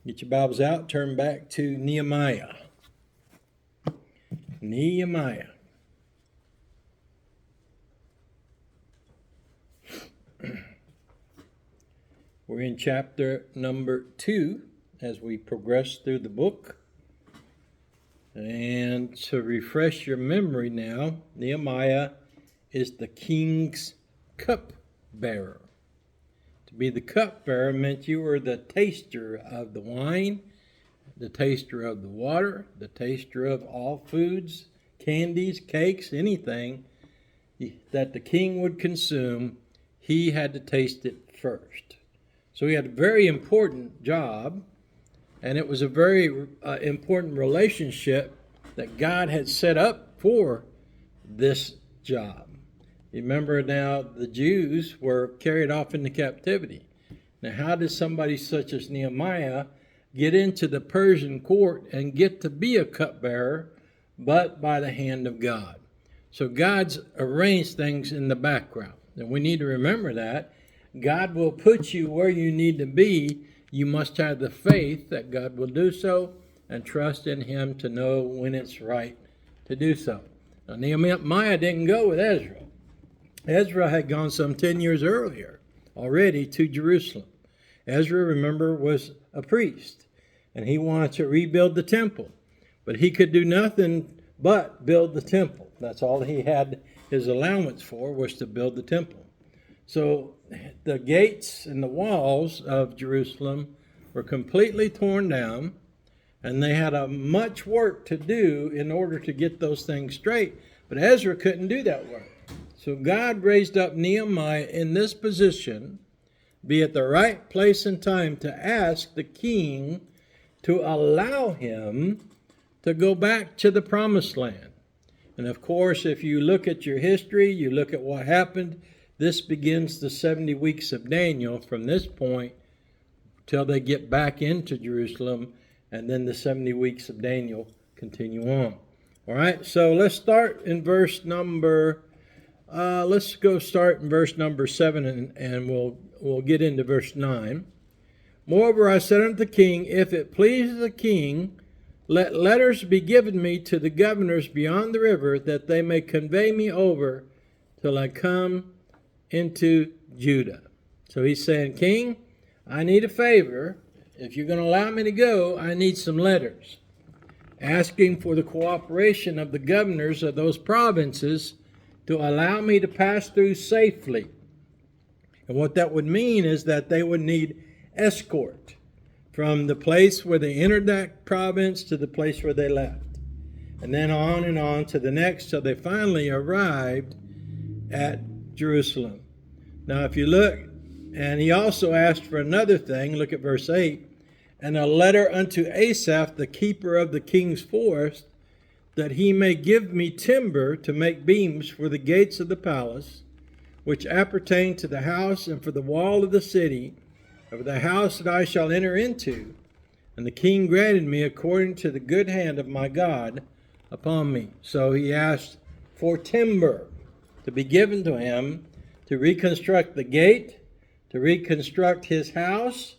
Get your Bibles out, turn back to Nehemiah. Nehemiah. We're in chapter number 2 as we progress through the book. And to refresh your memory now, Nehemiah is the king's cupbearer. To be the cupbearer meant you were the taster of the wine, the taster of the water, the taster of all foods, candies, cakes, anything that the king would consume. He had to taste it first. So he had a very important job, and it was a very important relationship that God had set up for this job. Remember now, the Jews were carried off into captivity. Now, how did somebody such as Nehemiah get into the Persian court and get to be a cupbearer, but by the hand of God? So God's arranged things in the background, and we need to remember that. God will put you where you need to be. You must have the faith that God will do so and trust in Him to know when it's right to do so. Now, Nehemiah didn't go with Ezra. Ezra had gone some 10 years earlier already to Jerusalem. Ezra, remember, was a priest, and he wanted to rebuild the temple. But he could do nothing but build the temple. That's all he had his allowance for, was to build the temple. So the gates and the walls of Jerusalem were completely torn down, and they had much work to do in order to get those things straight. But Ezra couldn't do that work. So God raised up Nehemiah in this position, be at the right place and time, to ask the king to allow him to go back to the promised land. And of course, if you look at your history, you look at what happened, this begins the 70 weeks of Daniel from this point till they get back into Jerusalem, and then the 70 weeks of Daniel continue on. All right, so let's start in verse number let's go start in verse number 7, and we'll get into verse 9. Moreover, I said unto the king, if it pleases the king, let letters be given me to the governors beyond the river, that they may convey me over till I come into Judah. So he's saying, King, I need a favor. If you're going to allow me to go, I need some letters asking for the cooperation of the governors of those provinces to allow me to pass through safely. And what that would mean is that they would need escort from the place where they entered that province to the place where they left. And then on to the next till they finally arrived at Jerusalem. Now if you look, and he also asked for another thing, look at verse 8, and a letter unto Asaph, the keeper of the king's forest, that he may give me timber to make beams for the gates of the palace, which appertain to the house and for the wall of the city, and for the house that I shall enter into. And the king granted me according to the good hand of my God upon me. So he asked for timber to be given to him to reconstruct the gate, to reconstruct his house,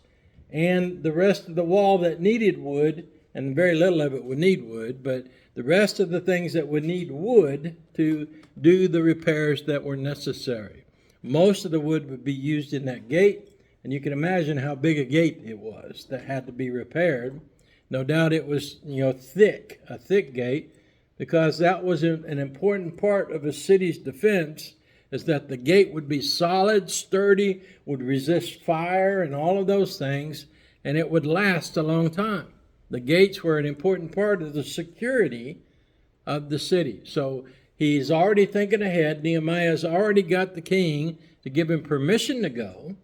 and the rest of the wall that needed wood, and very little of it would need wood, but the rest of the things that would need wood to do the repairs that were necessary. Most of the wood would be used in that gate, and you can imagine how big a gate it was that had to be repaired. No doubt it was, a thick gate, because that was an important part of a city's defense, is that the gate would be solid, sturdy, would resist fire and all of those things, and it would last a long time. The gates were an important part of the security of the city. So he's already thinking ahead. Nehemiah's already got the king to give him permission to go.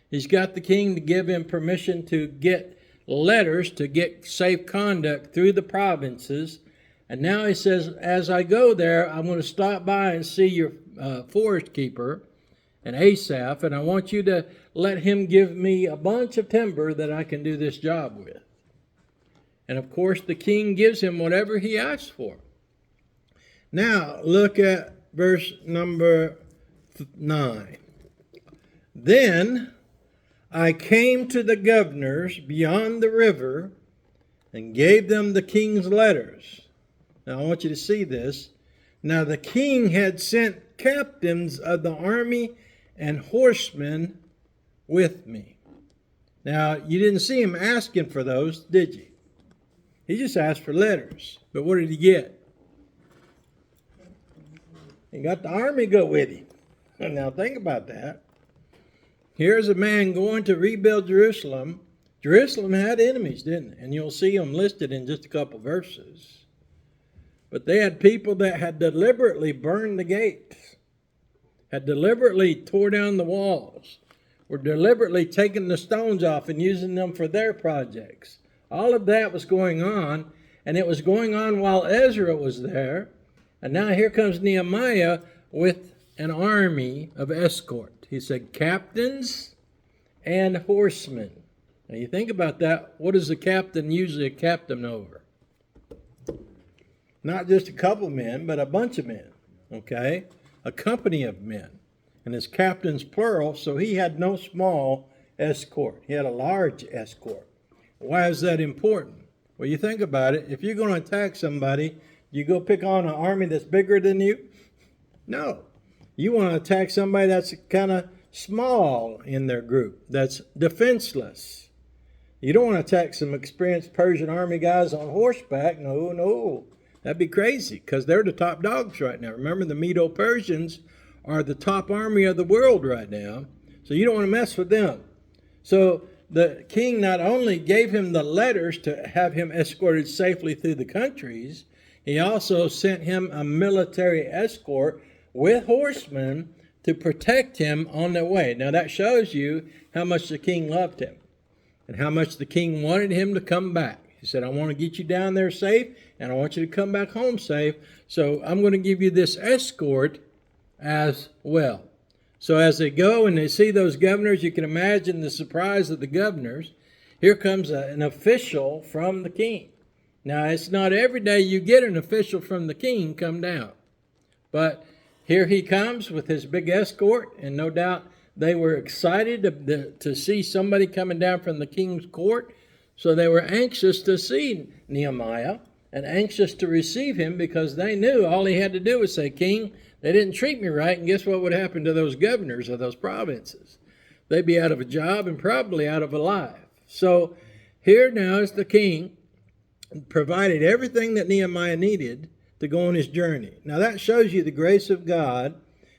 He's got the king to give him permission to get letters to get safe conduct through the provinces. And now he says, as I go there, I'm going to stop by and see your forest keeper and Asaph, and I want you to let him give me a bunch of timber that I can do this job with. And of course, the king gives him whatever he asks for. Now, look at verse number 9. Then I came to the governors beyond the river and gave them the king's letters. Now, I want you to see this. Now, the king had sent captains of the army and horsemen with me. Now, you didn't see him asking for those, did you? He just asked for letters. But what did he get? He got the army go with him. Now, think about that. Here's a man going to rebuild Jerusalem. Jerusalem had enemies, didn't it? And you'll see them listed in just a couple verses. But they had people that had deliberately burned the gates, had deliberately tore down the walls, were deliberately taking the stones off and using them for their projects. All of that was going on, and it was going on while Ezra was there. And now here comes Nehemiah with an army of escort. He said captains and horsemen. Now you think about that. What is a captain usually a captain over? Not just a couple men, but a bunch of men. Okay? A company of men. And his captain's plural, so he had no small escort. He had a large escort. Why is that important? Well, you think about it. If you're going to attack somebody, you go pick on an army that's bigger than you? No. You want to attack somebody that's kind of small in their group, that's defenseless. You don't want to attack some experienced Persian army guys on horseback. No. That'd be crazy because they're the top dogs right now. Remember, the Medo-Persians are the top army of the world right now. So you don't want to mess with them. So the king not only gave him the letters to have him escorted safely through the countries, he also sent him a military escort with horsemen to protect him on their way. Now that shows you how much the king loved him and how much the king wanted him to come back. He said, I want to get you down there safe, and I want you to come back home safe, so I'm going to give you this escort as well. So as they go and they see those governors, you can imagine the surprise of the governors. Here comes an official from the king. Now, it's not every day you get an official from the king come down. But here he comes with his big escort, and no doubt they were excited to see somebody coming down from the king's court. So they were anxious to see Nehemiah and anxious to receive him because they knew all he had to do was say, King, they didn't treat me right, and guess what would happen to those governors of those provinces? They'd be out of a job and probably out of a life. So here now is the king, provided everything that Nehemiah needed to go on his journey. Now that shows you the grace of God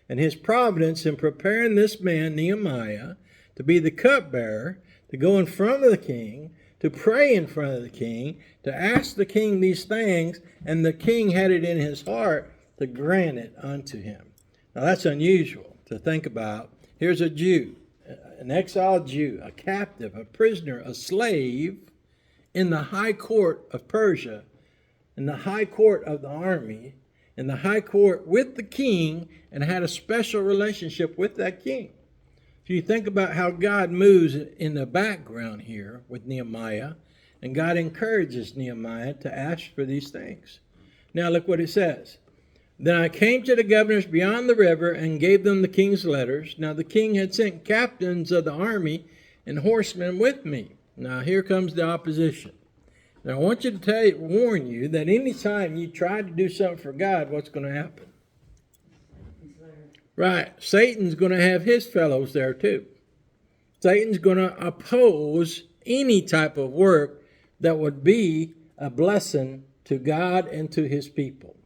and his providence in preparing this man, Nehemiah, to be the cupbearer, to go in front of the king, to pray in front of the king, to ask the king these things, and the king had it in his heart to grant it unto him. Now that's unusual to think about. Here's a Jew, an exiled Jew, a captive, a prisoner, a slave in the high court of Persia, in the high court of the army, in the high court with the king, and had a special relationship with that king. If you think about how God moves in the background here with Nehemiah, and God encourages Nehemiah to ask for these things. Now look what it says. Then I came to the governors beyond the river and gave them the king's letters. Now the king had sent captains of the army and horsemen with me. Now here comes the opposition. Now I want you to warn you that any time you try to do something for God, what's going to happen? Right, Satan's going to have his fellows there too. Satan's going to oppose any type of work that would be a blessing to God and to his people.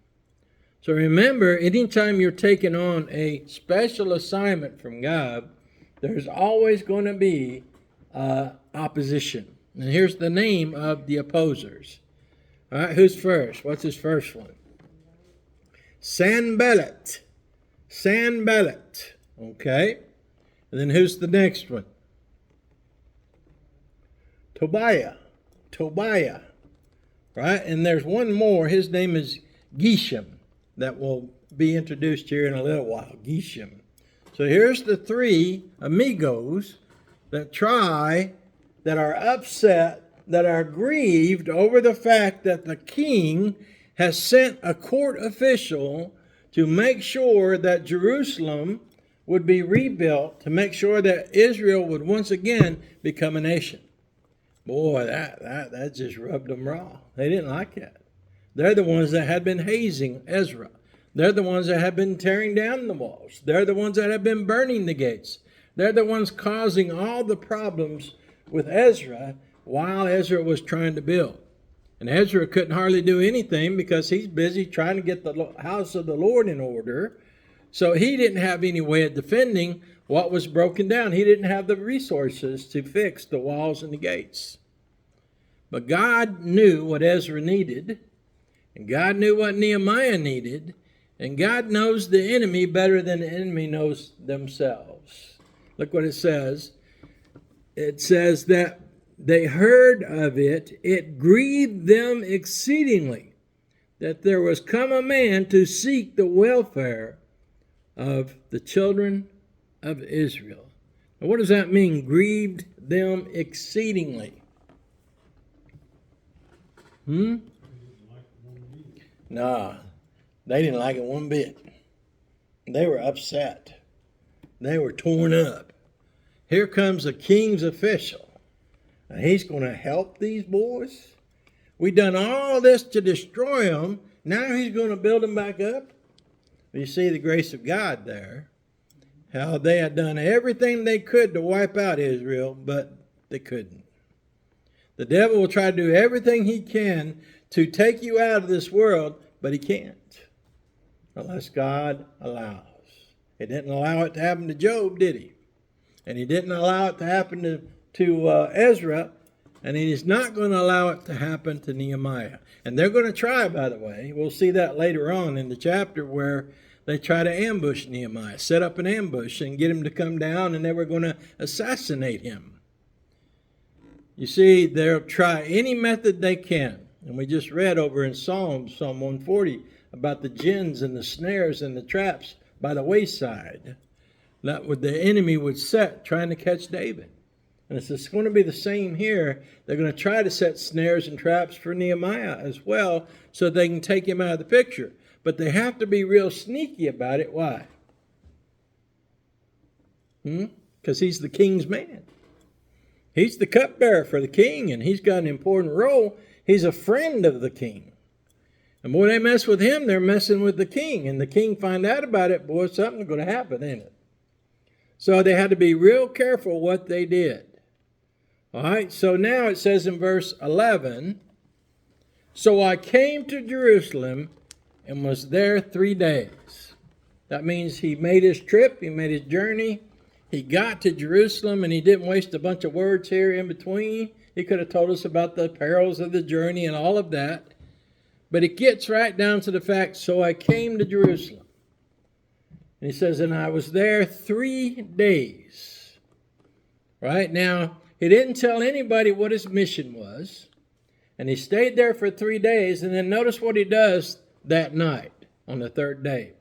So remember, anytime you're taking on a special assignment from God, there's always going to be opposition. And here's the name of the opposers. All right, who's first? What's his first one? Sanballat. Sanballat. Okay. And then who's the next one? Tobiah. Tobiah. Right? And there's one more. His name is Geshem. That will be introduced here in a little while. Geshem. So here's the three amigos that are upset, that are grieved over the fact that the king has sent a court official to make sure that Jerusalem would be rebuilt to make sure that Israel would once again become a nation. Boy, that just rubbed them raw. They didn't like that. They're the ones that had been hazing Ezra. They're the ones that have been tearing down the walls. They're the ones that have been burning the gates. They're the ones causing all the problems with Ezra while Ezra was trying to build. And Ezra couldn't hardly do anything because he's busy trying to get the house of the Lord in order. So he didn't have any way of defending what was broken down. He didn't have the resources to fix the walls and the gates. But God knew what Ezra needed, and God knew what Nehemiah needed, and God knows the enemy better than the enemy knows themselves. Look what it says. It says that they heard of it. It grieved them exceedingly that there was come a man to seek the welfare of the children of Israel. Now, what does that mean? Grieved them exceedingly. Nah, they didn't like it one bit. They were upset. They were torn up. Here comes a king's official. And he's going to help these boys. We done all this to destroy them. Now he's going to build them back up. You see the grace of God there. How they had done everything they could to wipe out Israel, but they couldn't. The devil will try to do everything he can to take you out of this world, but he can't. Unless God allows. He didn't allow it to happen to Job, did he? And he didn't allow it to happen to Ezra, and he's not going to allow it to happen to Nehemiah. And they're going to try, by the way. We'll see that later on in the chapter where they try to ambush Nehemiah, set up an ambush and get him to come down, and they were going to assassinate him. You see, they'll try any method they can. And we just read over in Psalm 140, about the gins and the snares and the traps by the wayside that the enemy would set trying to catch David. And it's going to be the same here. They're going to try to set snares and traps for Nehemiah as well so they can take him out of the picture. But they have to be real sneaky about it. Why? Because he's the king's man. He's the cupbearer for the king, and he's got an important role. He's a friend of the king. And boy, they mess with him, they're messing with the king. And the king find out about it, boy, something's going to happen, ain't it? So they had to be real careful what they did. All right, so now it says in verse 11, so I came to Jerusalem and was there 3 days. That means he made his trip, he made his journey. He got to Jerusalem, and he didn't waste a bunch of words here in between. He could have told us about the perils of the journey and all of that. But it gets right down to the fact, so I came to Jerusalem. And he says, and I was there 3 days. Right? Now, he didn't tell anybody what his mission was. And he stayed there for 3 days. And then notice what he does that night, on the third day.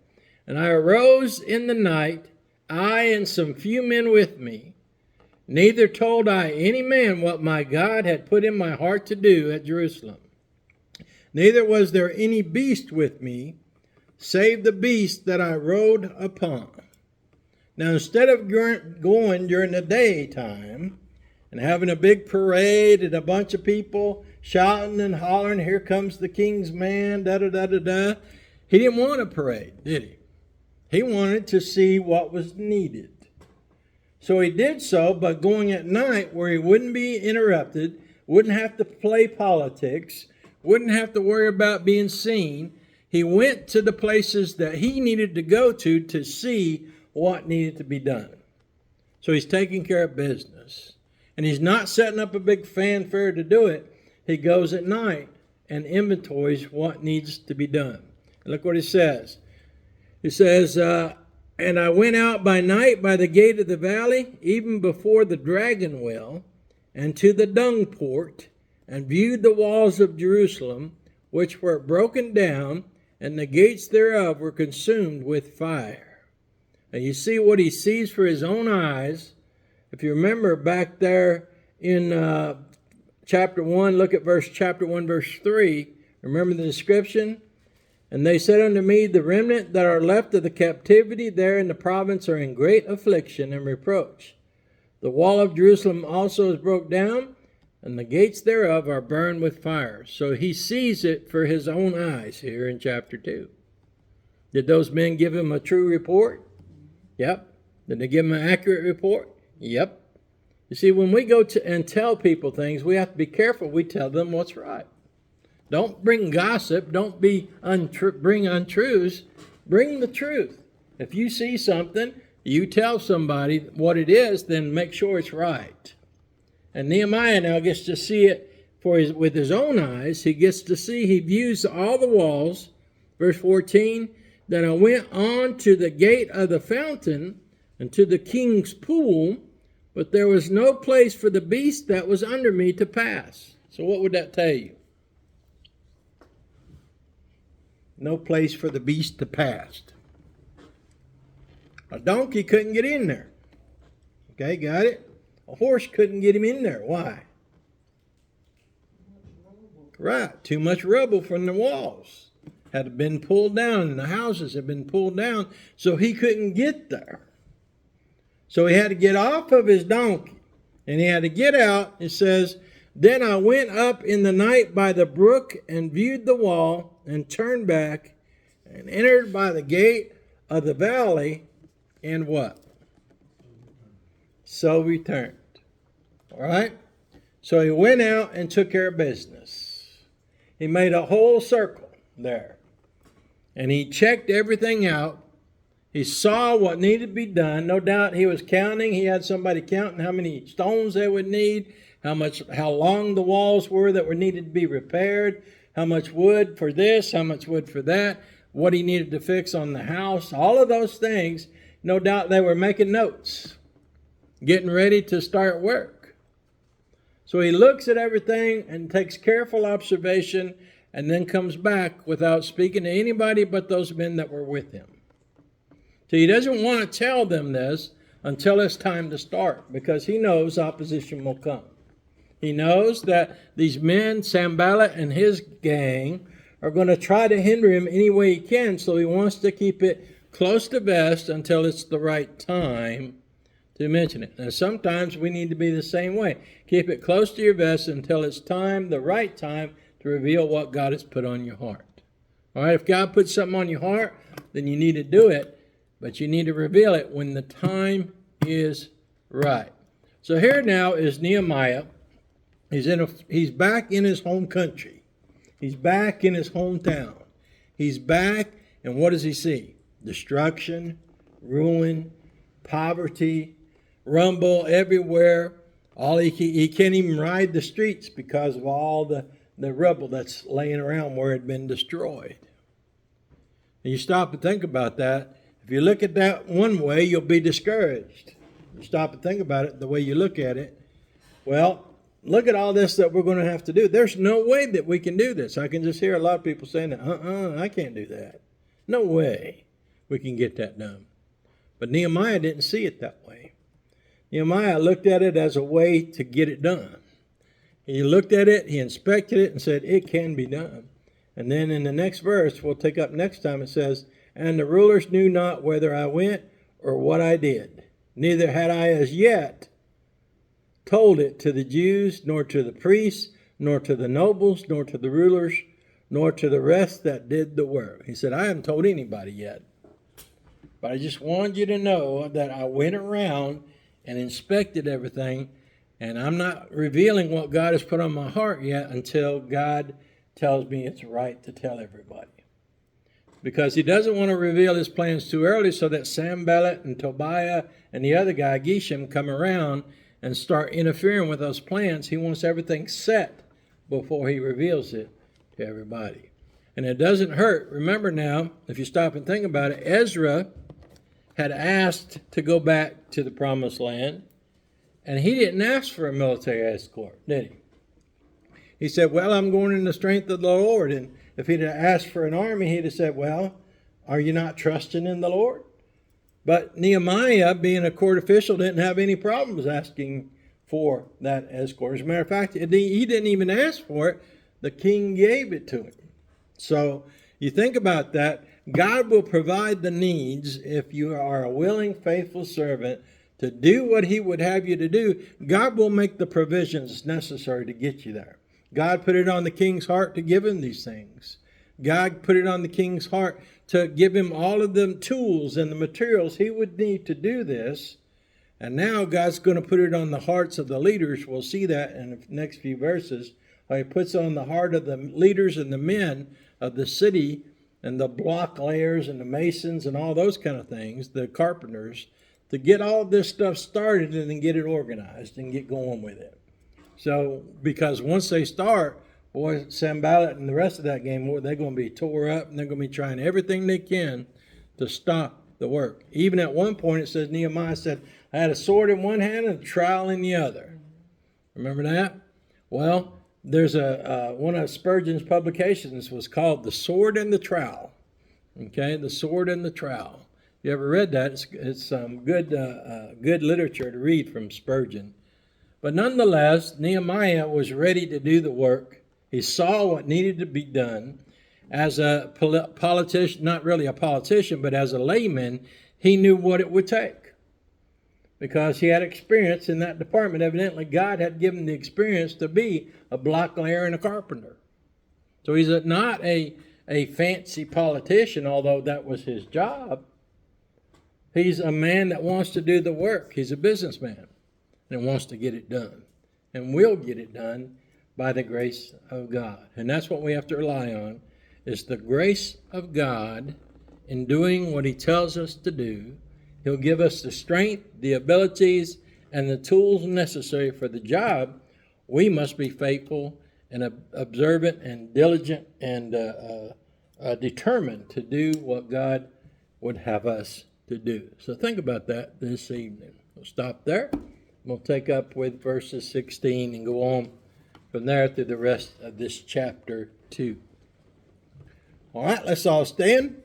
And I arose in the night, I and some few men with me. Neither told I any man what my God had put in my heart to do at Jerusalem. Neither was there any beast with me, save the beast that I rode upon. Now, instead of going during the daytime and having a big parade and a bunch of people shouting and hollering, here comes the king's man, da-da-da-da-da, he didn't want a parade, did he? He wanted to see what was needed. So he did so by going at night where he wouldn't be interrupted, wouldn't have to play politics, wouldn't have to worry about being seen. He went to the places that he needed to go to see what needed to be done. So he's taking care of business. And he's not setting up a big fanfare to do it. He goes at night and inventories what needs to be done. And look what he says. He says, and I went out by night by the gate of the valley, even before the dragon well, and to the dung port, and viewed the walls of Jerusalem, which were broken down, and the gates thereof were consumed with fire. And you see what he sees for his own eyes. If you remember back there in chapter 1, look at chapter 1, verse 3. Remember the description? And they said unto me, the remnant that are left of the captivity there in the province are in great affliction and reproach. The wall of Jerusalem also is broke down, and the gates thereof are burned with fire. So he sees it for his own eyes here in chapter 2. Did those men give him a true report? Yep. Did they give him an accurate report? Yep. You see, when we go to and tell people things, we have to be careful we tell them what's right. Don't bring gossip. Don't bring untruths. Bring the truth. If you see something, you tell somebody what it is, then make sure it's right. And Nehemiah now gets to see it with his own eyes. He gets to see, he views all the walls. Verse 14, then I went on to the gate of the fountain and to the king's pool, but there was no place for the beast that was under me to pass. So what would that tell you? No place for the beast to pass. A donkey couldn't get in there. Okay, got it? A horse couldn't get him in there. Why? Right, too much rubble from the walls. Had been pulled down, and the houses had been pulled down, so he couldn't get there. So he had to get off of his donkey, and he had to get out. It says, then I went up in the night by the brook and viewed the wall and turned back and entered by the gate of the valley and what? So returned. All right? So he went out and took care of business. He made a whole circle there. And he checked everything out. He saw what needed to be done. No doubt he was counting. He had somebody counting how many stones they would need, how long the walls were that were needed to be repaired, how much wood for this, how much wood for that, what he needed to fix on the house, all of those things. No doubt they were making notes, getting ready to start work. So he looks at everything and takes careful observation and then comes back without speaking to anybody but those men that were with him. So he doesn't want to tell them this until it's time to start, because he knows opposition will come. He knows that these men, Sanballat and his gang, are going to try to hinder him any way he can, so he wants to keep it close to vest until it's the right time to mention it. Now, sometimes we need to be the same way. Keep it close to your vest until it's time, the right time, to reveal what God has put on your heart. All right, if God puts something on your heart, then you need to do it, but you need to reveal it when the time is right. So here now is Nehemiah. He's back in his home country. He's back in his hometown. He's back, and what does he see? Destruction, ruin, poverty, rumble everywhere. He can't even ride the streets because of all the rubble that's laying around where it had been destroyed. And you stop and think about that. If you look at that one way, you'll be discouraged. You stop and think about it the way you look at it. Well, look at all this that we're going to have to do. There's no way that we can do this. I can just hear a lot of people saying that, I can't do that. No way we can get that done. But Nehemiah didn't see it that way. Nehemiah looked at it as a way to get it done. He looked at it, he inspected it, and said, it can be done. And then in the next verse, we'll take up next time, it says, and the rulers knew not whither I went or what I did. Neither had I as yet told it to the Jews, nor to the priests, nor to the nobles, nor to the rulers, nor to the rest that did the work. He said, I haven't told anybody yet. But I just wanted you to know that I went around and inspected everything, and I'm not revealing what God has put on my heart yet until God tells me it's right to tell everybody. Because he doesn't want to reveal his plans too early so that Sanballat and Tobiah and the other guy, Geshem, come around and start interfering with those plans. He wants everything set before he reveals it to everybody. And it doesn't hurt. Remember now, if you stop and think about it, Ezra had asked to go back to the promised land, and he didn't ask for a military escort, did he? He said, well, I'm going in the strength of the Lord. And if he'd have asked for an army, he'd have said, well, are you not trusting in the Lord? But Nehemiah, being a court official, didn't have any problems asking for that escort. As a matter of fact, he didn't even ask for it. The king gave it to him. So You think about that. God will provide the needs if you are a willing, faithful servant to do what he would have you to do. God will make the provisions necessary to get you there. God put it on the king's heart to give him these things. God put it on the king's heart to give him all of the tools and the materials he would need to do this. And now God's going to put it on the hearts of the leaders. We'll see that in the next few verses. How he puts on the heart of the leaders and the men of the city and the block layers and the masons and all those kind of things, the carpenters, to get all this stuff started and then get it organized and get going with it. So, because once they start, boy, Sanballat and the rest of that game, they're going to be tore up and they're going to be trying everything they can to stop the work. Even at one point, it says Nehemiah said, I had a sword in one hand and a trowel in the other. Remember that? Well, there's one of Spurgeon's publications was called The Sword and the Trowel. Okay, The Sword and the Trowel. You ever read that? It's some good literature to read from Spurgeon. But nonetheless, Nehemiah was ready to do the work. He saw what needed to be done. As a politician, not really a politician, but as a layman, he knew what it would take. Because he had experience in that department. Evidently, God had given him the experience to be a block layer and a carpenter. So he's not a fancy politician, although that was his job. He's a man that wants to do the work. He's a businessman and wants to get it done. And will get it done by the grace of God. And that's what we have to rely on, is the grace of God in doing what he tells us to do. He'll give us the strength, the abilities, and the tools necessary for the job. We must be faithful and observant and diligent and determined to do what God would have us to do. So think about that this evening. We'll stop there. We'll take up with verses 16 and go on from there through the rest of this chapter 2. All right, let's all stand.